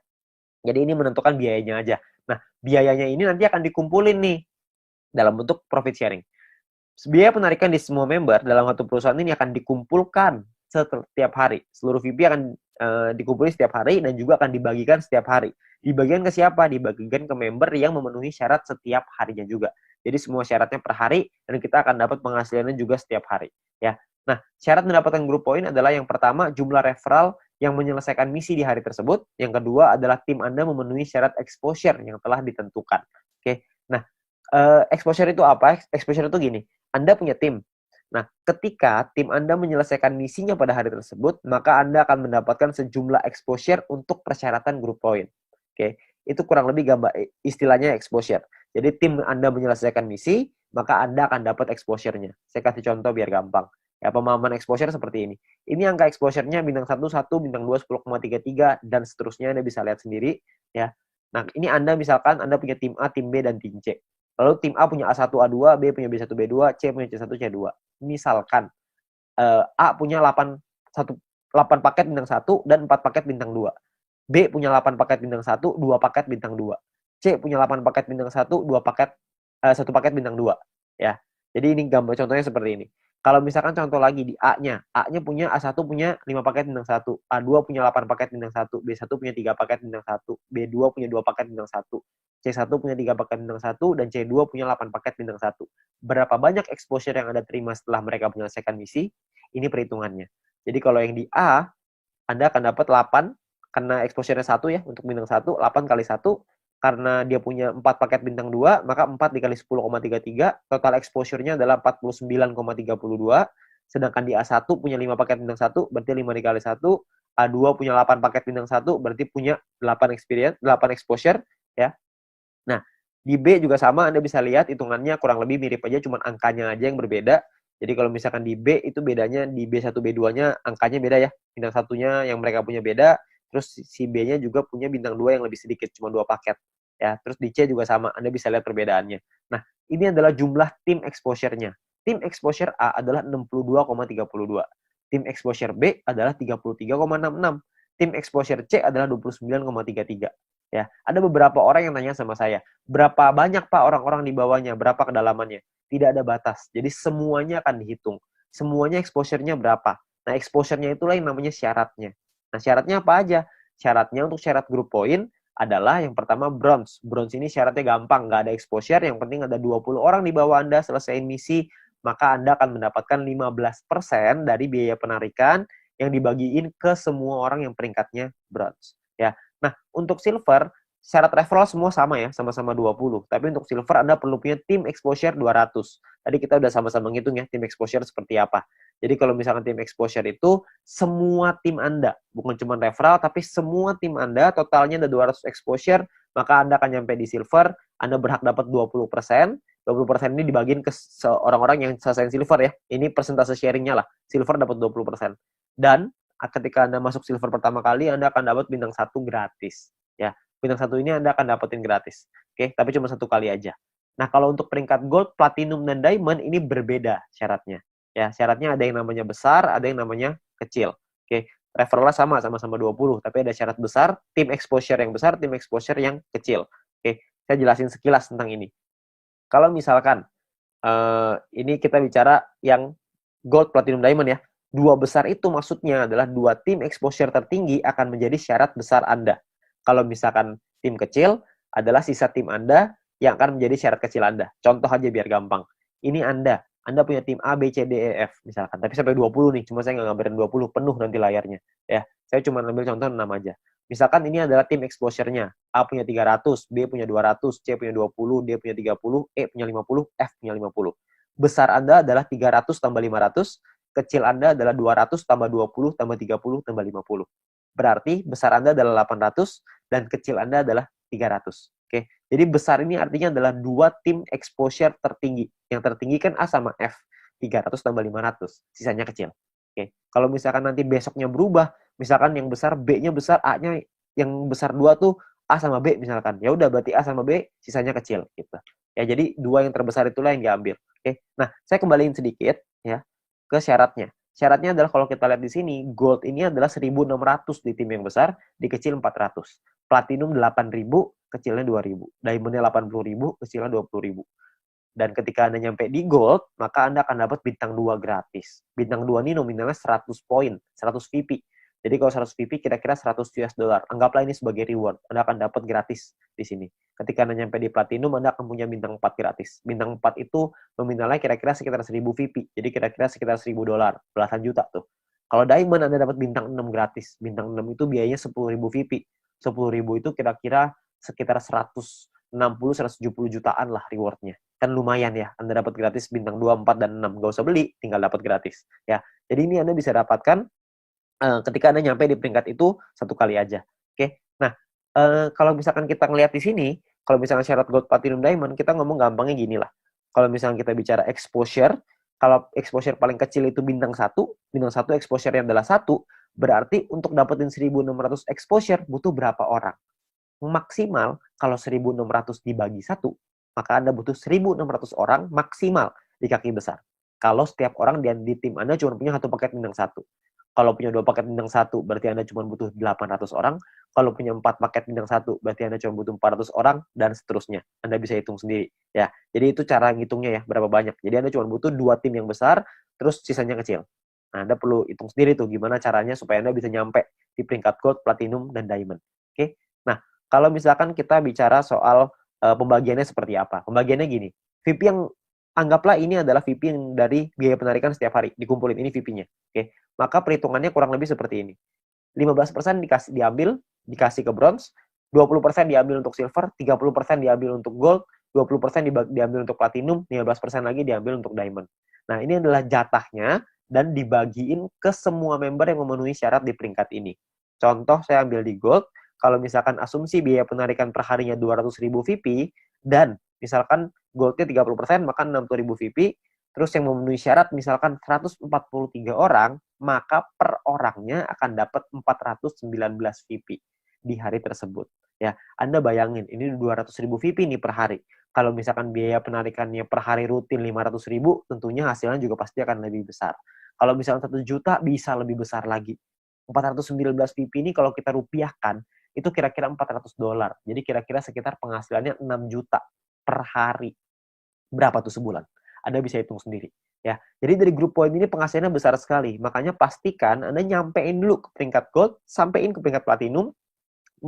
Jadi ini menentukan biayanya aja. Nah, biayanya ini nanti akan dikumpulin nih dalam bentuk profit sharing. Biaya penarikan di semua member dalam satu perusahaan ini akan dikumpulkan setiap hari. Seluruh VP akan dikumpulkan setiap hari dan juga akan dibagikan setiap hari. Dibagikan ke siapa? Dibagikan ke member yang memenuhi syarat setiap harinya juga. Jadi semua syaratnya per hari dan kita akan dapat penghasilannya juga setiap hari. Ya. Nah, syarat mendapatkan group point adalah yang pertama jumlah referral yang menyelesaikan misi di hari tersebut. Yang kedua adalah tim Anda memenuhi syarat exposure yang telah ditentukan. Oke. Nah, exposure itu apa? Exposure itu gini. Anda punya tim. Nah, ketika tim Anda menyelesaikan misinya pada hari tersebut, maka Anda akan mendapatkan sejumlah exposure untuk persyaratan group point. Oke, itu kurang lebih gambar istilahnya exposure. Jadi tim Anda menyelesaikan misi, maka Anda akan dapat exposure-nya. Saya kasih contoh biar gampang. Ya, pemahaman exposure seperti ini. Ini angka exposure-nya bintang 1, 1, bintang 2, 10,33, dan seterusnya Anda bisa lihat sendiri. Ya. Nah, ini Anda misalkan Anda punya tim A, tim B, dan tim C. Lalu tim A punya A1, A2, B punya B1, B2, C punya C1, C2. Misalkan A punya 8 paket bintang 1 dan 4 paket bintang 2. B punya 8 paket bintang 1, 2 paket bintang 2. C punya 8 paket bintang 1, 2 paket 1 paket bintang 2. Ya. Jadi ini gambar contohnya seperti ini. Kalau misalkan contoh lagi di A-nya punya A1 punya 5 paket bintang 1, A2 punya 8 paket bintang 1, B1 punya 3 paket bintang 1, B2 punya 2 paket bintang 1, C1 punya 3 paket bintang 1, dan C2 punya 8 paket bintang 1. Berapa banyak exposure yang Anda terima setelah mereka menyelesaikan misi? Ini perhitungannya. Jadi kalau yang di A, Anda akan dapat 8, karena exposure-nya 1 ya, untuk bintang 1, 8 kali 1, karena dia punya 4 paket bintang 2, maka 4 dikali 10,33, total exposure-nya adalah 49,32, sedangkan di A1 punya 5 paket bintang 1, berarti 5 dikali 1, A2 punya 8 paket bintang 1, berarti punya 8 exposure, ya. Nah, di B juga sama, Anda bisa lihat hitungannya kurang lebih mirip aja, cuma angkanya aja yang berbeda. Jadi kalau misalkan di B itu bedanya di B1, B2-nya angkanya beda ya. Bintang satunya yang mereka punya beda, terus si B-nya juga punya bintang 2 yang lebih sedikit, cuma 2 paket. Ya, terus di C juga sama, Anda bisa lihat perbedaannya. Nah, ini adalah jumlah tim exposure-nya. Tim exposure A adalah 62,32. Tim exposure B adalah 33,66. Tim exposure C adalah 29,33. Ya, ada beberapa orang yang nanya sama saya, berapa banyak Pak orang-orang di bawahnya, berapa kedalamannya? Tidak ada batas. Jadi semuanya akan dihitung. Semuanya exposure-nya berapa. Nah, exposure-nya itulah yang namanya syaratnya. Nah, syaratnya apa aja? Syaratnya untuk syarat group point adalah yang pertama bronze. Bronze ini syaratnya gampang, nggak ada exposure, yang penting ada 20 orang di bawah Anda selesaiin misi, maka Anda akan mendapatkan 15% dari biaya penarikan yang dibagiin ke semua orang yang peringkatnya bronze. Ya. Nah, untuk silver, syarat referral semua sama ya, sama-sama 20. Tapi untuk silver Anda perlu punya tim exposure 200. Tadi kita udah sama-sama ngitung ya, tim exposure seperti apa. Jadi kalau misalkan tim exposure itu semua tim Anda, bukan cuma referral, tapi semua tim Anda totalnya ada 200 exposure, maka Anda akan nyampe di silver, Anda berhak dapat 20%. 20% ini dibagiin ke orang-orang yang selesai silver ya. Ini persentase sharingnya lah. Silver dapat 20%. Dan ketika Anda masuk silver pertama kali, Anda akan dapat bintang 1 gratis. Ya, bintang 1 ini Anda akan dapetin gratis. Oke, tapi cuma 1 kali aja. Nah, kalau untuk peringkat gold, platinum, dan diamond ini berbeda syaratnya. Ya, syaratnya ada yang namanya besar, ada yang namanya kecil. Oke, referral sama-sama 20, tapi ada syarat besar, tim exposure yang besar, tim exposure yang kecil. Oke, saya jelasin sekilas tentang ini. Kalau misalkan ini kita bicara yang gold, platinum, diamond ya. 2 besar itu maksudnya adalah 2 tim exposure tertinggi akan menjadi syarat besar Anda. Kalau misalkan tim kecil adalah sisa tim Anda yang akan menjadi syarat kecil Anda. Contoh aja biar gampang. Ini Anda punya tim A, B, C, D, E, F misalkan. Tapi sampai 20 nih, cuma saya nggak ngambilin 20, penuh nanti layarnya. Ya, saya cuma ambil contoh 6 aja. Misalkan ini adalah tim exposure-nya. A punya 300, B punya 200, C punya 20, D punya 30, E punya 50, F punya 50. besar Anda adalah 300 tambah 500, kecil Anda adalah 200 tambah 20 tambah 30 tambah 50. Berarti besar Anda adalah 800 dan kecil Anda adalah 300. Oke. Jadi besar ini artinya adalah dua tim exposure tertinggi. Yang tertinggi kan A sama F. 300 tambah 500. Sisanya kecil. Oke. Kalau misalkan nanti besoknya berubah, misalkan yang besar B-nya besar, A-nya yang besar 2 tuh A sama B misalkan. Ya udah berarti A sama B sisanya kecil gitu. Ya jadi dua yang terbesar itulah yang diambil. Oke. Nah, saya kembaliin sedikit ya ke syaratnya. Syaratnya adalah kalau kita lihat di sini, gold ini adalah 1.600 di tim yang besar, di kecil 400. Platinum 8.000, kecilnya 2.000. Diamondnya 80.000, kecilnya 20.000. Dan ketika Anda nyampe di gold, maka Anda akan dapat bintang 2 gratis. Bintang 2 ini nominalnya 100 poin, 100 VP. Jadi kalau 100 VP kira-kira 100 US dollar. Anggaplah ini sebagai reward. Anda akan dapat gratis di sini. Ketika Anda nyampe di platinum, Anda akan punya bintang 4 gratis. Bintang 4 itu nominalnya kira-kira sekitar 1.000 VP. Jadi kira-kira sekitar 1.000 dolar, belasan juta tuh. Kalau diamond Anda dapat bintang 6 gratis. Bintang 6 itu biayanya 10.000 VP. 10.000 itu kira-kira sekitar 160-170 jutaan lah rewardnya. Kan lumayan ya, Anda dapat gratis bintang 2, 4, dan 6. Gak usah beli, tinggal dapat gratis. Ya, jadi ini Anda bisa dapatkan ketika Anda nyampe di peringkat itu satu kali aja. Oke. Nah, kalau misalkan kita ngelihat di sini, kalau misalkan syarat gold, platinum, diamond, kita ngomong gampangnya gini lah. Kalau misalkan kita bicara exposure, kalau exposure paling kecil itu bintang 1 exposure-nya adalah 1, berarti untuk dapetin 1.600 exposure butuh berapa orang? Maksimal kalau 1.600 dibagi 1, maka Anda butuh 1.600 orang maksimal di kaki besar. Kalau setiap orang di tim Anda cuma punya satu paket bintang 1. Kalau punya 2 paket bintang 1, berarti Anda cuma butuh 800 orang. Kalau punya 4 paket bintang 1, berarti Anda cuma butuh 400 orang, dan seterusnya. Anda bisa hitung sendiri. Ya, jadi itu cara ngitungnya ya, berapa banyak. Jadi Anda cuma butuh 2 tim yang besar, terus sisanya kecil. Nah, Anda perlu hitung sendiri tuh, gimana caranya supaya Anda bisa nyampe di peringkat gold, platinum, dan diamond. Oke? Nah, kalau misalkan kita bicara soal pembagiannya seperti apa. Pembagiannya gini, VIP yang anggaplah ini adalah VIP yang dari biaya penarikan setiap hari, dikumpulin ini VIP-nya. Oke. Maka perhitungannya kurang lebih seperti ini. 15% dikasih ke bronze, 20% diambil untuk silver, 30% diambil untuk gold, 20% diambil untuk platinum, 15% lagi diambil untuk diamond. Nah, ini adalah jatahnya dan dibagiin ke semua member yang memenuhi syarat di peringkat ini. Contoh saya ambil di gold, kalau misalkan asumsi biaya penarikan per harinya 200.000 VP dan misalkan goldnya 30%, maka 60.000 VP. Terus yang memenuhi syarat misalkan 143 orang, maka per orangnya akan dapat 419 VP di hari tersebut. Ya, Anda bayangin, ini 200.000 VP nih per hari. Kalau misalkan biaya penarikannya per hari rutin 500.000, tentunya hasilnya juga pasti akan lebih besar. Kalau misalkan 1 juta, bisa lebih besar lagi. 419 VP ini kalau kita rupiahkan, itu kira-kira 400 dolar. Jadi kira-kira sekitar penghasilannya 6 juta per hari. Berapa tuh sebulan? Anda bisa hitung sendiri. Ya, jadi dari grup poin ini penghasilannya besar sekali. Makanya pastikan Anda nyampein dulu ke peringkat gold, sampein ke peringkat platinum,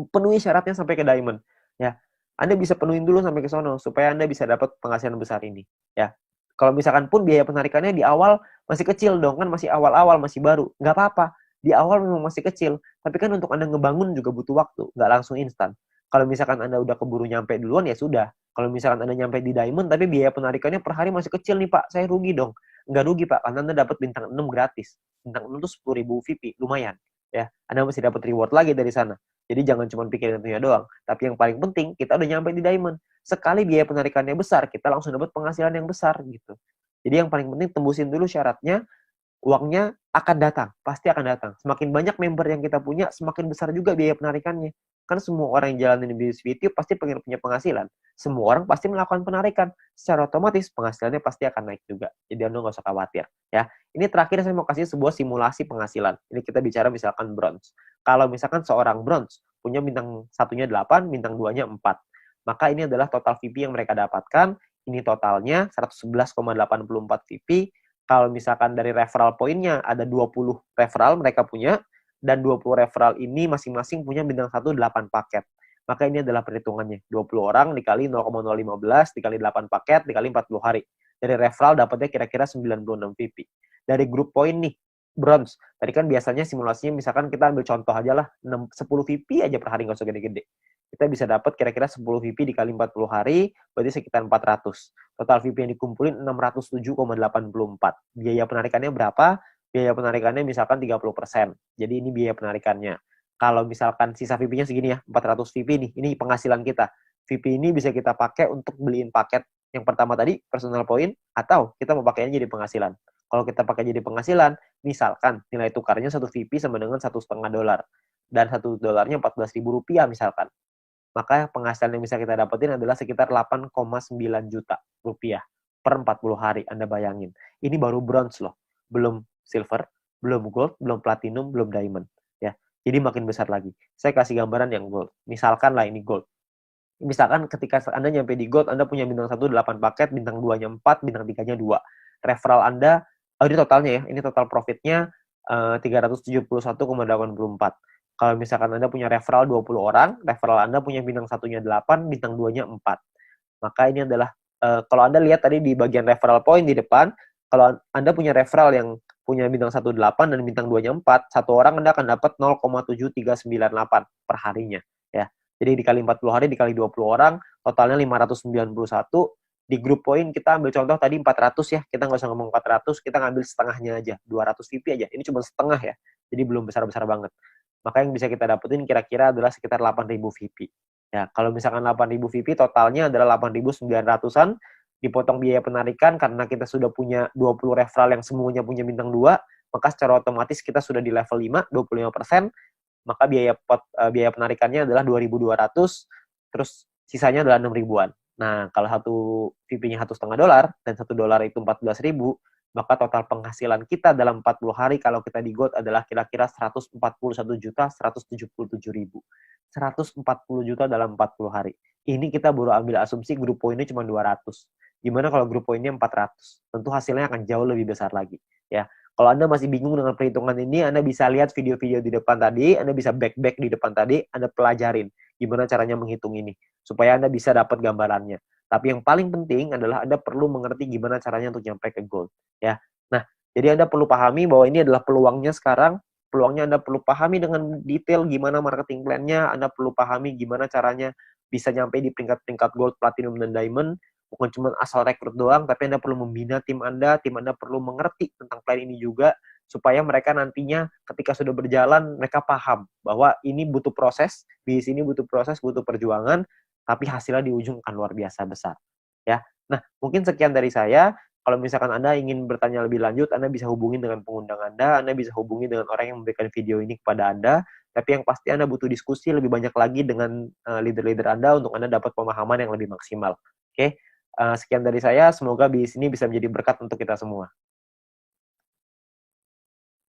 penuhi syaratnya sampai ke diamond. Ya, Anda bisa penuhin dulu sampai ke sono supaya Anda bisa dapat penghasilan besar ini. Ya, kalau misalkan pun biaya penarikannya di awal masih kecil dong, kan masih awal-awal, masih baru. Nggak apa-apa. Di awal memang masih kecil, tapi kan untuk Anda ngebangun juga butuh waktu, nggak langsung instan. Kalau misalkan Anda udah keburu nyampe duluan, ya sudah. Kalau misalkan Anda nyampe di diamond, tapi biaya penarikannya per hari masih kecil nih Pak, saya rugi dong. Nggak rugi Pak, karena Anda dapat bintang 6 gratis. Bintang 6 itu 10.000 VP, lumayan. Ya, Anda masih dapat reward lagi dari sana. Jadi jangan cuma pikirin tentunya doang. Tapi yang paling penting, kita udah nyampe di diamond. Sekali biaya penarikannya besar, kita langsung dapat penghasilan yang besar gitu. Jadi yang paling penting tembusin dulu syaratnya, uangnya akan datang, pasti akan datang. Semakin banyak member yang kita punya, semakin besar juga biaya penarikannya. Kan semua orang yang jalanin bisnis video pasti pengen punya penghasilan. Semua orang pasti melakukan penarikan. Secara otomatis penghasilannya pasti akan naik juga. Jadi Anda nggak usah khawatir. Ya, ini terakhir saya mau kasih sebuah simulasi penghasilan. Ini kita bicara misalkan bronze. Kalau misalkan seorang bronze punya bintang satunya 8, bintang 2-nya 4. Maka ini adalah total VP yang mereka dapatkan. Ini totalnya 111,84 VP. Kalau misalkan dari referral poinnya ada 20 referral mereka punya, dan 20 referral ini masing-masing punya bintang 1 8 paket. Maka ini adalah perhitungannya. 20 orang dikali 0,015 dikali 8 paket dikali 40 hari. Dari referral dapatnya kira-kira 96 VP. Dari grup poin nih, bronze. Tadi kan biasanya simulasinya misalkan kita ambil contoh aja lah, 10 VP aja per hari, nggak usah gede-gede. Kita bisa dapat kira-kira 10 VP dikali 40 hari, berarti sekitar 400. Total VP yang dikumpulin 607,84. Biaya penarikannya berapa? Biaya penarikannya misalkan 30%. Jadi ini biaya penarikannya. Kalau misalkan sisa VP-nya segini ya, 400 VP nih, ini penghasilan kita. VP ini bisa kita pakai untuk beliin paket yang pertama tadi, personal point, atau kita mau pakainya jadi penghasilan. Kalau kita pakai jadi penghasilan, misalkan nilai tukarnya 1 VP sama dengan $1,5. Dan $1 Rp14.000 misalkan. Maka penghasilan yang bisa kita dapetin adalah sekitar 8,9 juta rupiah per 40 hari. Anda bayangin. Ini baru bronze loh. Belum silver, belum gold, belum platinum, belum diamond. Ya. Jadi makin besar lagi. Saya kasih gambaran yang gold. Misalkan lah ini gold. Misalkan ketika Anda nyampe di gold, Anda punya bintang 1 8 paket, bintang 2-nya 4, bintang 3-nya 2. Referral Anda, ini totalnya ya, ini total profitnya 371,84. Kalau misalkan Anda punya referral 20 orang, referral Anda punya bintang 1-nya 8, bintang 2-nya 4. Maka ini adalah, kalau Anda lihat tadi di bagian referral point di depan, kalau Anda punya referral yang punya bintang 1 8 dan bintang 2-nya 4, satu orang Anda akan dapat 0,7398 per harinya. Ya. Jadi dikali 40 hari, dikali 20 orang, totalnya 591. Di grup poin kita ambil contoh tadi 400 ya, kita nggak usah ngomong 400, kita ngambil setengahnya aja, 200 VP aja. Ini cuma setengah ya, jadi belum besar-besar banget. Maka yang bisa kita dapetin kira-kira adalah sekitar 8.000 VP. Ya, kalau misalkan 8.000 VP, totalnya adalah 8.900-an, dipotong biaya penarikan karena kita sudah punya 20 referral yang semuanya punya bintang 2, maka secara otomatis kita sudah di level 5, 25%, maka biaya penarikannya adalah 2.200, terus sisanya adalah 6 ribuan. Nah, kalau satu VP-nya $1,5 dan $1 itu 14.000, maka total penghasilan kita dalam 40 hari kalau kita di gold adalah kira-kira 141.177.000. 140 juta dalam 40 hari. Ini kita baru ambil asumsi grup poinnya cuma 200. Gimana kalau grup poinnya 400? Tentu hasilnya akan jauh lebih besar lagi. Ya, kalau Anda masih bingung dengan perhitungan ini, Anda bisa lihat video-video di depan tadi, Anda bisa back di depan tadi, Anda pelajarin gimana caranya menghitung ini, supaya Anda bisa dapat gambarannya. Tapi yang paling penting adalah Anda perlu mengerti gimana caranya untuk nyampe ke gold. Ya. Nah, jadi Anda perlu pahami bahwa ini adalah peluangnya sekarang, peluangnya Anda perlu pahami dengan detail gimana marketing plan-nya, Anda perlu pahami gimana caranya bisa nyampe di peringkat-peringkat gold, platinum, dan diamond, bukan cuma asal rekrut doang, tapi Anda perlu membina tim Anda perlu mengerti tentang plan ini juga, supaya mereka nantinya ketika sudah berjalan, mereka paham bahwa ini butuh proses, di sini butuh proses, butuh perjuangan, tapi hasilnya di ujung akan luar biasa besar. Ya, nah mungkin sekian dari saya. Kalau misalkan Anda ingin bertanya lebih lanjut, Anda bisa hubungi dengan pengundang Anda bisa hubungi dengan orang yang memberikan video ini kepada Anda, tapi yang pasti Anda butuh diskusi lebih banyak lagi dengan leader-leader Anda untuk Anda dapat pemahaman yang lebih maksimal. Oke? Sekian dari saya, semoga bisnis ini bisa menjadi berkat untuk kita semua.